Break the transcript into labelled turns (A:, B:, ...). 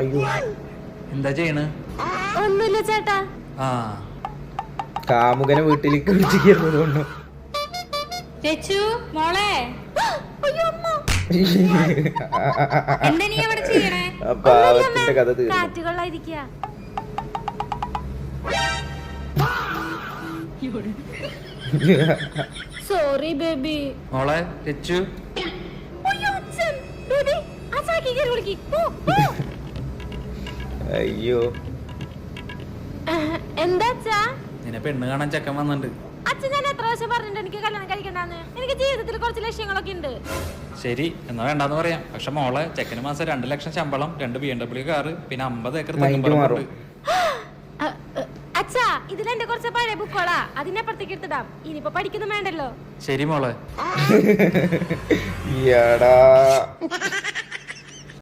A: അയ്യോ
B: എന്താ ചെയ്യണ്?
C: ഒന്നുമില്ല ചേട്ടാ.
B: ആ
A: കാമുകനെ വീട്ടിലേക്ക് വിളിച്ചിരുന്നത് കൊണ്ടു.
C: ചേച്ചു മോളെ. എന്താ നീ അവിടെ ചെയ്യണേ?
A: പാവത്തിന്റെ കഥ തീർന്നു.
C: കാറ്റുകൊള്ളായിരിക്കുക. Sorry baby.
B: മോളെ രച്ചു.
A: അയ്യോ
C: എന്താ
B: നിന്നെ പെണ്ണ് കാണാൻ ചെക്കൻ വന്നിട്ടുണ്ട്.
C: അച്ഛൻ ഞാൻ എത്ര പ്രാവശ്യം പറഞ്ഞിട്ടുണ്ട് എനിക്ക് കല്യാണം കഴിക്കണ്ടെന്ന്. എനിക്ക് ജീവിതത്തിൽ കുറച്ച് ലക്ഷ്യങ്ങളൊക്കെ ഉണ്ട്.
B: ശരി എന്നാ വേണ്ടാന്ന് പറയാം. പക്ഷെ മോളെ ചെക്കന് മാസം 2 ലക്ഷം ശമ്പളം, 2 BMW കാറ്, പിന്നെ 50 ഏക്കർ
A: മൈൻഡ് മാറും.
C: അച്ഛാ ഇതിലെന്റെ കുറച്ച് പഴയ ബുക്കോളാ, അതിനപ്പുറത്തേക്ക് എടുത്തിടാം. ഇനിയിപ്പോ പഠിക്കുന്നു വേണ്ടല്ലോ.
B: ശരി മോളെ.
A: ഈയടാ